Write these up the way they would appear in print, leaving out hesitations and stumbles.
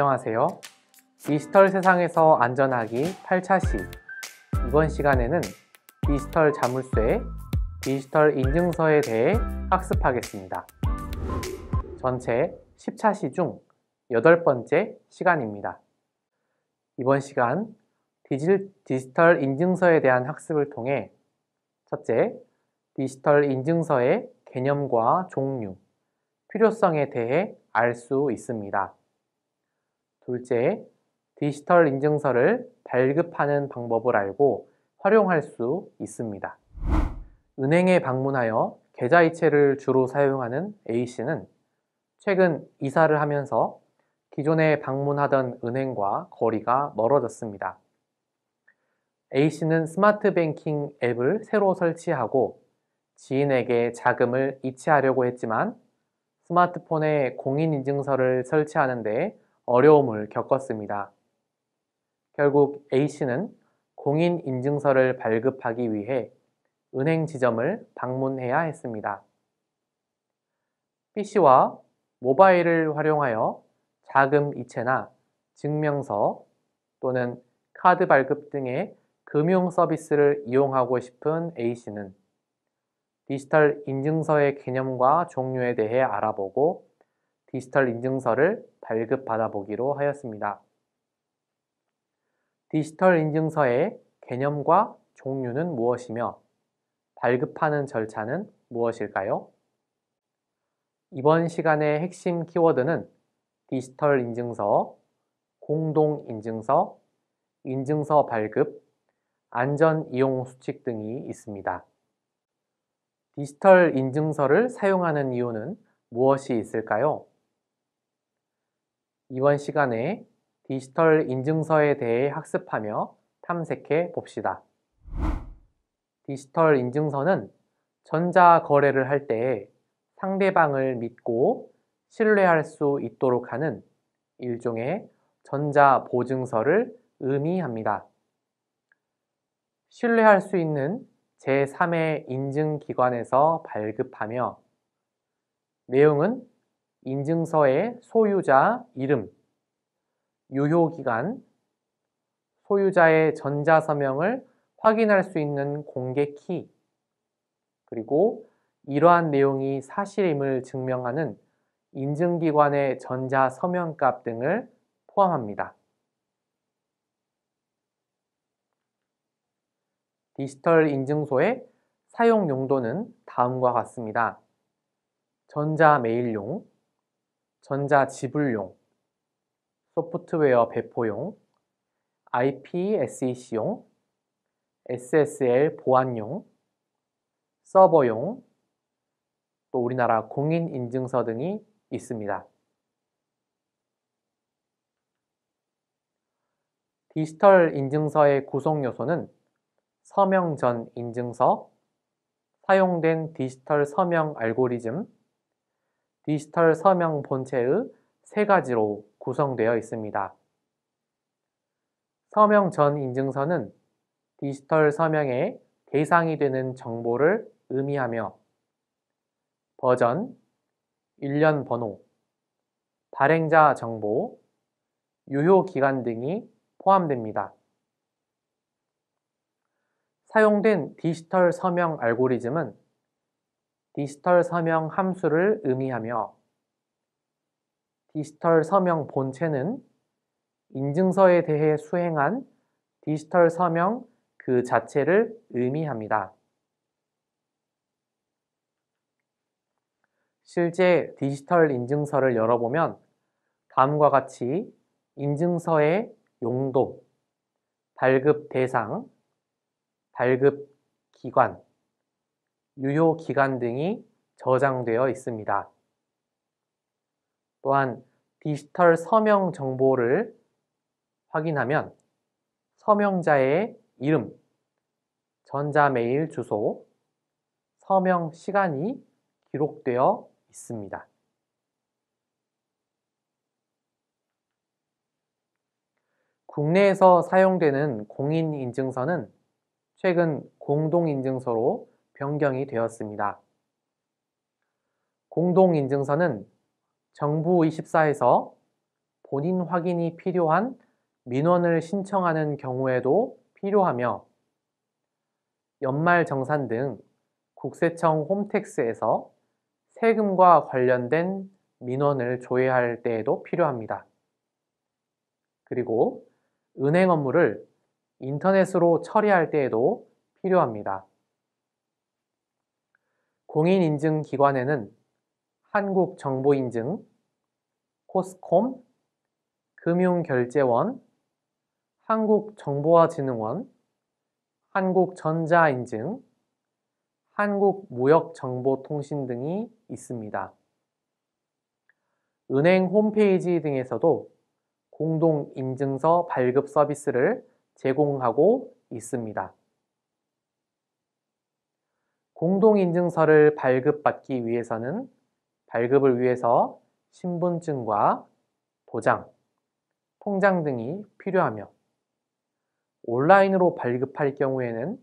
안녕하세요. 디지털 세상에서 안전하기 8차 시. 이번 시간에는 디지털 자물쇠, 디지털 인증서에 대해 학습하겠습니다. 전체 10차 시 중 8번째 시간입니다. 이번 시간 디지털 인증서에 대한 학습을 통해 첫째, 디지털 인증서의 개념과 종류, 필요성에 대해 알 수 있습니다. 둘째, 디지털 인증서를 발급하는 방법을 알고 활용할 수 있습니다. 은행에 방문하여 계좌이체를 주로 사용하는 A씨는 최근 이사를 하면서 기존에 방문하던 은행과 거리가 멀어졌습니다. A씨는 스마트 뱅킹 앱을 새로 설치하고 지인에게 자금을 이체하려고 했지만 스마트폰에 공인인증서를 설치하는 데 어려움을 겪었습니다. 결국 A씨는 공인인증서를 발급하기 위해 은행 지점을 방문해야 했습니다. PC와 모바일을 활용하여 자금 이체나 증명서 또는 카드 발급 등의 금융 서비스를 이용하고 싶은 A씨는 디지털 인증서의 개념과 종류에 대해 알아보고 디지털 인증서를 발급받아 보기로 하였습니다. 디지털 인증서의 개념과 종류는 무엇이며 발급하는 절차는 무엇일까요? 이번 시간의 핵심 키워드는 디지털 인증서, 공동인증서, 인증서 발급, 안전이용 수칙 등이 있습니다. 디지털 인증서를 사용하는 이유는 무엇이 있을까요? 이번 시간에 디지털 인증서에 대해 학습하며 탐색해 봅시다. 디지털 인증서는 전자거래를 할 때 상대방을 믿고 신뢰할 수 있도록 하는 일종의 전자보증서를 의미합니다. 신뢰할 수 있는 제3의 인증기관에서 발급하며 내용은 인증서의 소유자 이름, 유효기간, 소유자의 전자서명을 확인할 수 있는 공개 키, 그리고 이러한 내용이 사실임을 증명하는 인증기관의 전자서명값 등을 포함합니다. 디지털 인증소의 사용 용도는 다음과 같습니다. 전자메일용, 전자지불용, 소프트웨어 배포용, IPSEC용, SSL 보안용, 서버용, 또 우리나라 공인인증서 등이 있습니다. 디지털 인증서의 구성 요소는 서명 전 인증서, 사용된 디지털 서명 알고리즘, 디지털 서명 본체의 세 가지로 구성되어 있습니다. 서명 전 인증서는 디지털 서명의 대상이 되는 정보를 의미하며 버전, 일련 번호, 발행자 정보, 유효기간 등이 포함됩니다. 사용된 디지털 서명 알고리즘은 디지털 서명 함수를 의미하며 디지털 서명 본체는 인증서에 대해 수행한 디지털 서명 그 자체를 의미합니다. 실제 디지털 인증서를 열어보면 다음과 같이 인증서의 용도, 발급 대상, 발급 기관, 유효 기간 등이 저장되어 있습니다. 또한 디지털 서명 정보를 확인하면 서명자의 이름, 전자메일 주소, 서명 시간이 기록되어 있습니다. 국내에서 사용되는 공인인증서는 최근 공동인증서로 변경이 되었습니다. 공동인증서는 정부24에서 본인 확인이 필요한 민원을 신청하는 경우에도 필요하며 연말정산 등 국세청 홈택스에서 세금과 관련된 민원을 조회할 때에도 필요합니다. 그리고 은행 업무를 인터넷으로 처리할 때에도 필요합니다. 공인인증기관에는 한국정보인증, 포스콤, 금융결제원, 한국정보화진흥원, 한국전자인증, 한국무역정보통신 등이 있습니다. 은행 홈페이지 등에서도 공동인증서 발급 서비스를 제공하고 있습니다. 공동인증서를 발급받기 위해서는 발급을 위해서 신분증과 도장, 통장 등이 필요하며 온라인으로 발급할 경우에는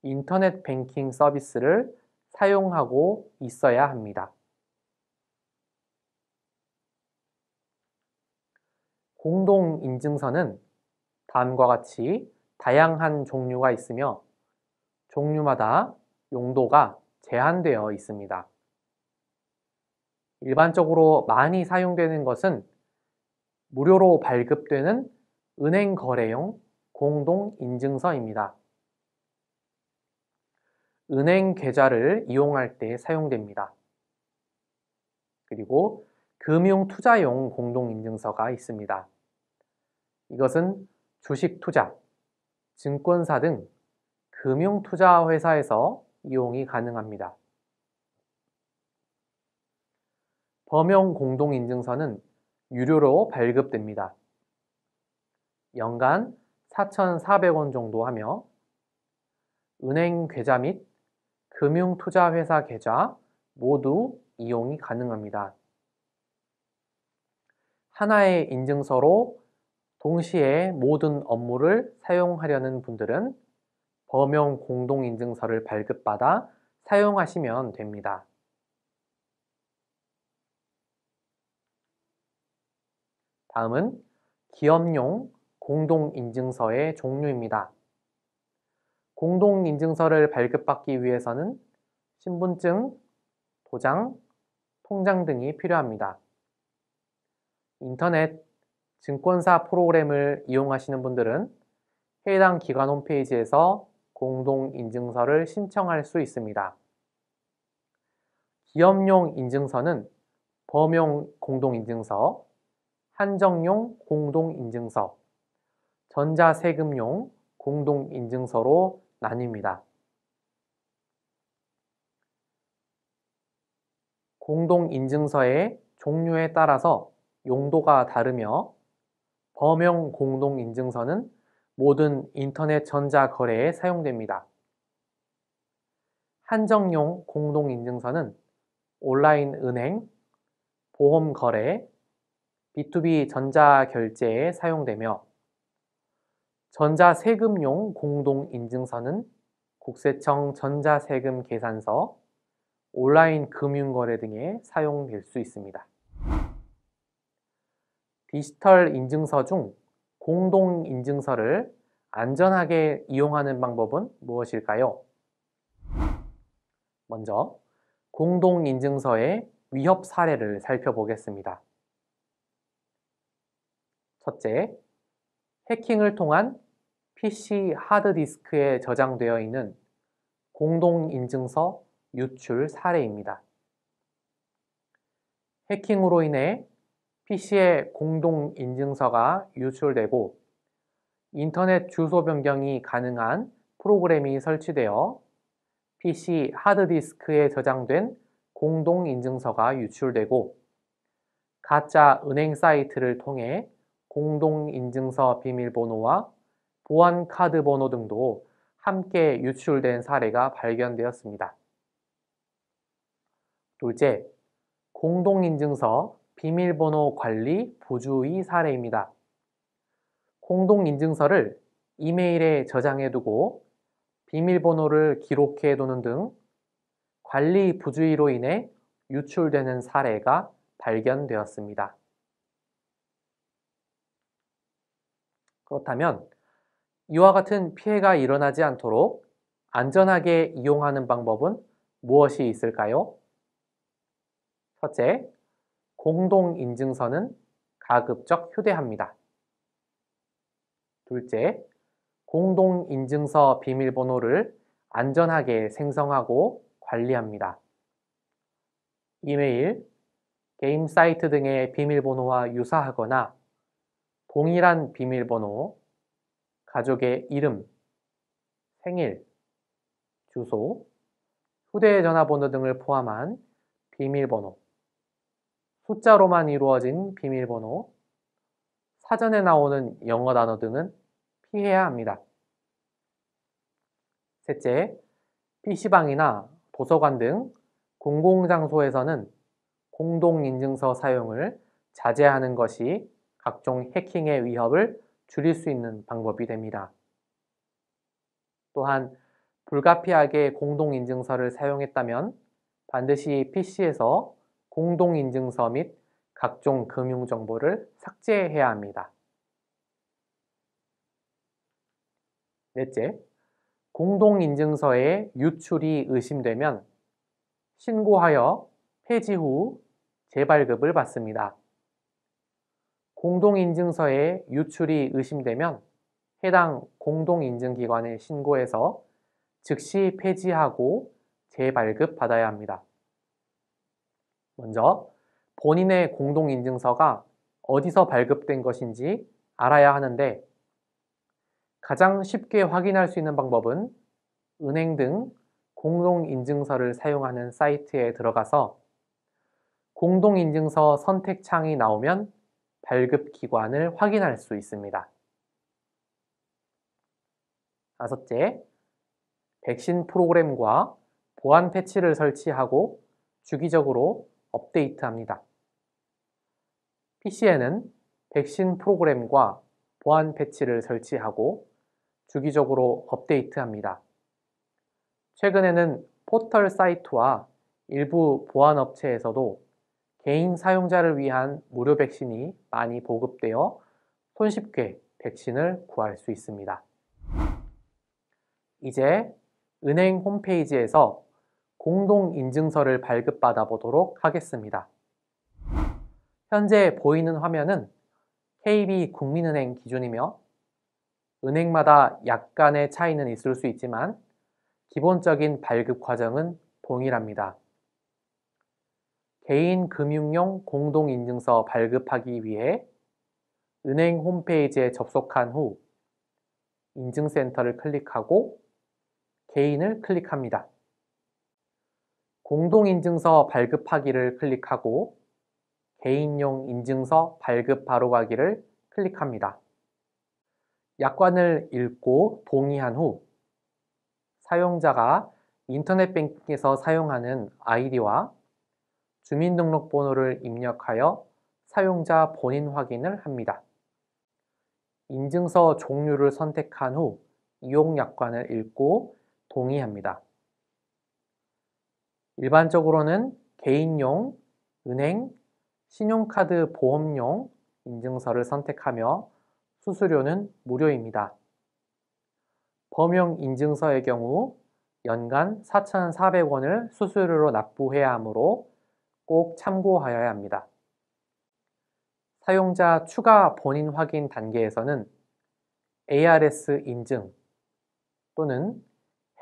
인터넷 뱅킹 서비스를 사용하고 있어야 합니다. 공동인증서는 다음과 같이 다양한 종류가 있으며 종류마다 용도가 제한되어 있습니다. 일반적으로 많이 사용되는 것은 무료로 발급되는 은행 거래용 공동인증서입니다. 은행 계좌를 이용할 때 사용됩니다. 그리고 금융투자용 공동인증서가 있습니다. 이것은 주식투자, 증권사 등 금융투자회사에서 이용이 가능합니다. 범용 공동인증서는 유료로 발급됩니다. 연간 4,400원 정도 하며 은행 계좌 및 금융투자회사 계좌 모두 이용이 가능합니다. 하나의 인증서로 동시에 모든 업무를 사용하려는 분들은 범용 공동인증서를 발급받아 사용하시면 됩니다. 다음은 기업용 공동인증서의 종류입니다. 공동인증서를 발급받기 위해서는 신분증, 도장, 통장 등이 필요합니다. 인터넷, 증권사 프로그램을 이용하시는 분들은 해당 기관 홈페이지에서 공동인증서를 신청할 수 있습니다. 기업용 인증서는 범용 공동인증서, 한정용 공동인증서, 전자세금용 공동인증서로 나뉩니다. 공동인증서의 종류에 따라서 용도가 다르며 범용 공동인증서는 모든 인터넷 전자거래에 사용됩니다. 한정용 공동인증서는 온라인 은행, 보험거래, B2B 전자결제에 사용되며 전자세금용 공동인증서는 국세청 전자세금 계산서, 온라인 금융거래 등에 사용될 수 있습니다. 디지털 인증서 중 공동인증서를 안전하게 이용하는 방법은 무엇일까요? 먼저 공동인증서의 위협 사례를 살펴보겠습니다. 첫째, 해킹을 통한 PC 하드디스크에 저장되어 있는 공동인증서 유출 사례입니다. 해킹으로 인해 PC에 공동인증서가 유출되고 인터넷 주소 변경이 가능한 프로그램이 설치되어 PC 하드디스크에 저장된 공동인증서가 유출되고 가짜 은행 사이트를 통해 공동인증서 비밀번호와 보안카드 번호 등도 함께 유출된 사례가 발견되었습니다. 둘째, 공동인증서 비밀번호 관리 부주의 사례입니다. 공동인증서를 이메일에 저장해두고 비밀번호를 기록해두는 등 관리 부주의로 인해 유출되는 사례가 발견되었습니다. 그렇다면 이와 같은 피해가 일어나지 않도록 안전하게 이용하는 방법은 무엇이 있을까요? 첫째, 공동인증서는 가급적 휴대합니다. 둘째, 공동인증서 비밀번호를 안전하게 생성하고 관리합니다. 이메일, 게임 사이트 등의 비밀번호와 유사하거나 동일한 비밀번호, 가족의 이름, 생일, 주소, 휴대전화번호 등을 포함한 비밀번호, 숫자로만 이루어진 비밀번호, 사전에 나오는 영어 단어 등은 피해야 합니다. 셋째, PC방이나 도서관 등 공공장소에서는 공동인증서 사용을 자제하는 것이 각종 해킹의 위협을 줄일 수 있는 방법이 됩니다. 또한 불가피하게 공동인증서를 사용했다면 반드시 PC에서 공동인증서 및 각종 금융정보를 삭제해야 합니다. 넷째, 공동인증서의 유출이 의심되면 신고하여 폐지 후 재발급을 받습니다. 공동인증서의 유출이 의심되면 해당 공동인증기관에 신고해서 즉시 폐지하고 재발급 받아야 합니다. 먼저 본인의 공동인증서가 어디서 발급된 것인지 알아야 하는데 가장 쉽게 확인할 수 있는 방법은 은행 등 공동인증서를 사용하는 사이트에 들어가서 공동인증서 선택창이 나오면 발급 기관을 확인할 수 있습니다. 다섯째, 백신 프로그램과 보안 패치를 설치하고 주기적으로 업데이트합니다. PC에는 백신 프로그램과 보안 패치를 설치하고 주기적으로 업데이트합니다. 최근에는 포털 사이트와 일부 보안 업체에서도 개인 사용자를 위한 무료 백신이 많이 보급되어 손쉽게 백신을 구할 수 있습니다. 이제 은행 홈페이지에서 공동인증서를 발급받아 보도록 하겠습니다. 현재 보이는 화면은 KB국민은행 기준이며 은행마다 약간의 차이는 있을 수 있지만 기본적인 발급 과정은 동일합니다. 개인 금융용 공동인증서 발급하기 위해 은행 홈페이지에 접속한 후 인증센터를 클릭하고 개인을 클릭합니다. 공동인증서 발급하기를 클릭하고 개인용 인증서 발급 바로가기를 클릭합니다. 약관을 읽고 동의한 후 사용자가 인터넷 뱅킹에서 사용하는 아이디와 주민등록번호를 입력하여 사용자 본인 확인을 합니다. 인증서 종류를 선택한 후 이용 약관을 읽고 동의합니다. 일반적으로는 개인용, 은행, 신용카드 보험용 인증서를 선택하며 수수료는 무료입니다. 범용 인증서의 경우 연간 4,400원을 수수료로 납부해야 하므로 꼭 참고하여야 합니다. 사용자 추가 본인 확인 단계에서는 ARS 인증 또는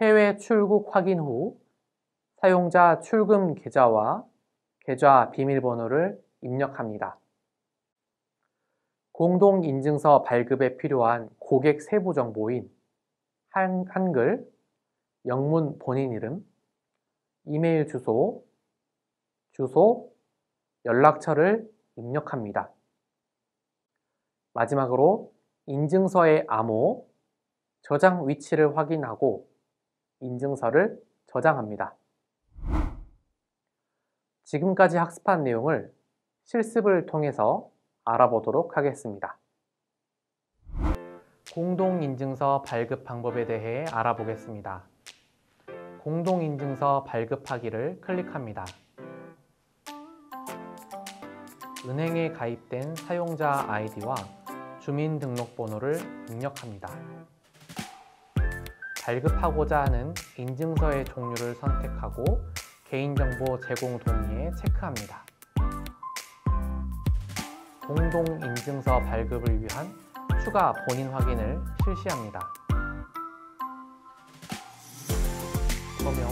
해외 출국 확인 후 사용자 출금 계좌와 계좌 비밀번호를 입력합니다. 공동인증서 발급에 필요한 고객 세부 정보인 한글, 영문 본인 이름, 이메일 주소, 연락처를 입력합니다. 마지막으로 인증서의 암호, 저장 위치를 확인하고 인증서를 저장합니다. 지금까지 학습한 내용을 실습을 통해서 알아보도록 하겠습니다. 공동인증서 발급 방법에 대해 알아보겠습니다. 공동인증서 발급하기를 클릭합니다. 은행에 가입된 사용자 아이디와 주민등록번호를 입력합니다. 발급하고자 하는 인증서의 종류를 선택하고 개인정보 제공 동의에 체크합니다. 공동인증서 발급을 위한 추가 본인 확인을 실시합니다. 서명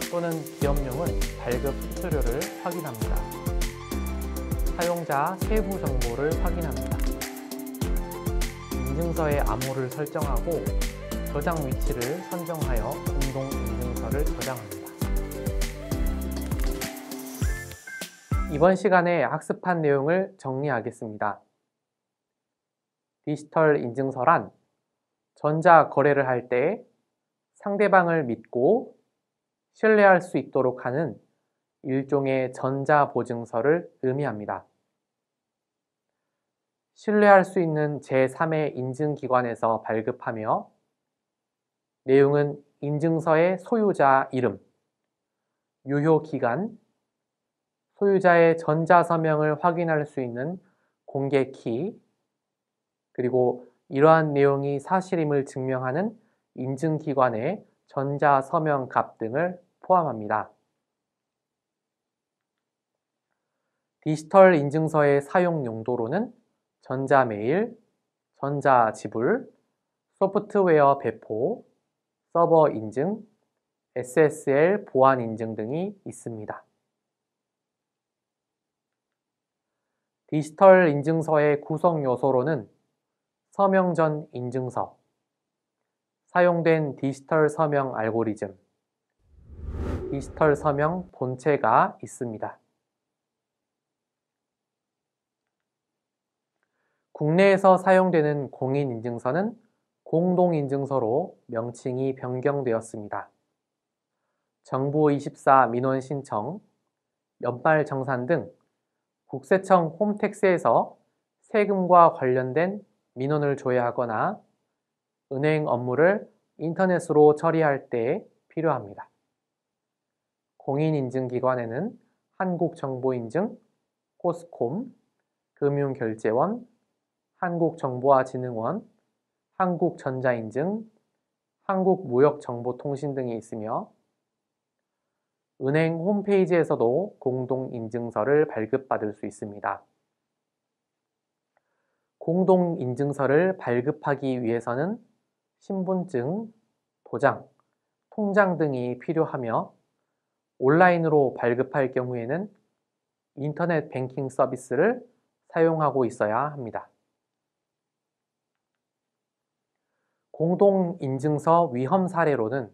또는 기업용은 발급 수수료를 확인합니다. 사용자 세부 정보를 확인합니다. 인증서의 암호를 설정하고 저장 위치를 선정하여 공동인증서를 저장합니다. 이번 시간에 학습한 내용을 정리하겠습니다. 디지털 인증서란 전자 거래를 할 때 상대방을 믿고 신뢰할 수 있도록 하는 일종의 전자보증서를 의미합니다. 신뢰할 수 있는 제3의 인증기관에서 발급하며 내용은 인증서의 소유자 이름, 유효기간, 소유자의 전자서명을 확인할 수 있는 공개 키, 그리고 이러한 내용이 사실임을 증명하는 인증기관의 전자서명값 등을 포함합니다. 디지털 인증서의 사용 용도로는 전자메일, 전자지불, 소프트웨어 배포, 서버 인증, SSL 보안 인증 등이 있습니다. 디지털 인증서의 구성 요소로는 서명 전 인증서, 사용된 디지털 서명 알고리즘, 디지털 서명 본체가 있습니다. 국내에서 사용되는 공인인증서는 공동인증서로 명칭이 변경되었습니다. 정부24 민원 신청, 연말정산 등 국세청 홈택스에서 세금과 관련된 민원을 조회하거나 은행 업무를 인터넷으로 처리할 때 필요합니다. 공인인증기관에는 한국정보인증, 포스콤, 금융결제원, 한국정보화진흥원, 한국전자인증, 한국무역정보통신 등이 있으며 은행 홈페이지에서도 공동인증서를 발급받을 수 있습니다. 공동인증서를 발급하기 위해서는 신분증, 도장, 통장 등이 필요하며 온라인으로 발급할 경우에는 인터넷 뱅킹 서비스를 사용하고 있어야 합니다. 공동인증서 위험 사례로는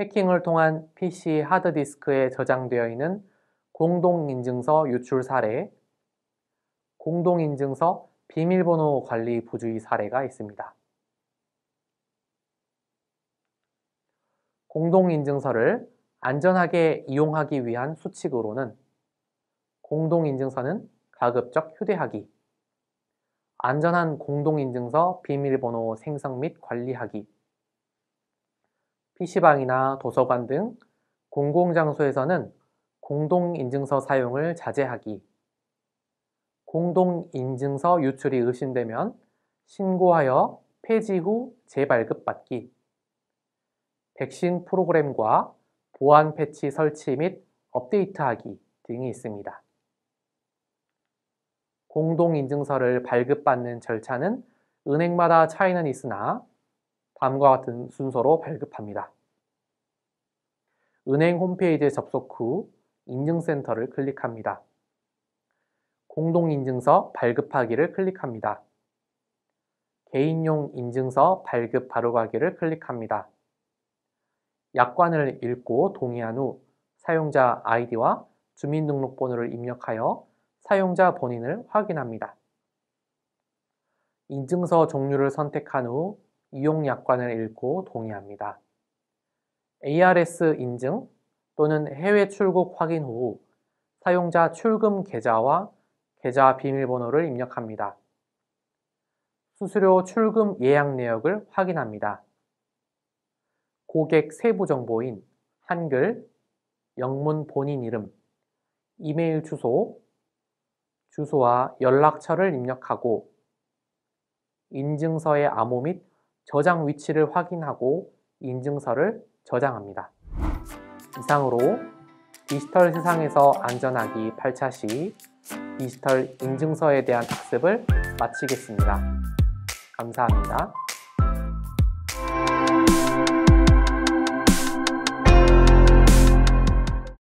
해킹을 통한 PC 하드디스크에 저장되어 있는 공동인증서 유출 사례, 공동인증서 비밀번호 관리 부주의 사례가 있습니다. 공동인증서를 안전하게 이용하기 위한 수칙으로는 공동인증서는 가급적 휴대하기, 안전한 공동인증서 비밀번호 생성 및 관리하기, PC방이나 도서관 등 공공장소에서는 공동인증서 사용을 자제하기, 공동인증서 유출이 의심되면 신고하여 폐지 후 재발급받기, 백신 프로그램과 보안 패치 설치 및 업데이트하기 등이 있습니다. 공동인증서를 발급받는 절차는 은행마다 차이는 있으나 다음과 같은 순서로 발급합니다. 은행 홈페이지에 접속 후 인증센터를 클릭합니다. 공동인증서 발급하기를 클릭합니다. 개인용 인증서 발급 바로가기를 클릭합니다. 약관을 읽고 동의한 후 사용자 아이디와 주민등록번호를 입력하여 사용자 본인을 확인합니다. 인증서 종류를 선택한 후 이용 약관을 읽고 동의합니다. ARS 인증 또는 해외 출국 확인 후 사용자 출금 계좌와 계좌 비밀번호를 입력합니다. 수수료 출금 예약 내역을 확인합니다. 고객 세부 정보인 한글, 영문 본인 이름, 이메일 주소, 주소와 연락처를 입력하고 인증서의 암호 및 저장 위치를 확인하고 인증서를 저장합니다. 이상으로 디지털 세상에서 안전하기 8차 시 디지털 인증서에 대한 학습을 마치겠습니다. 감사합니다.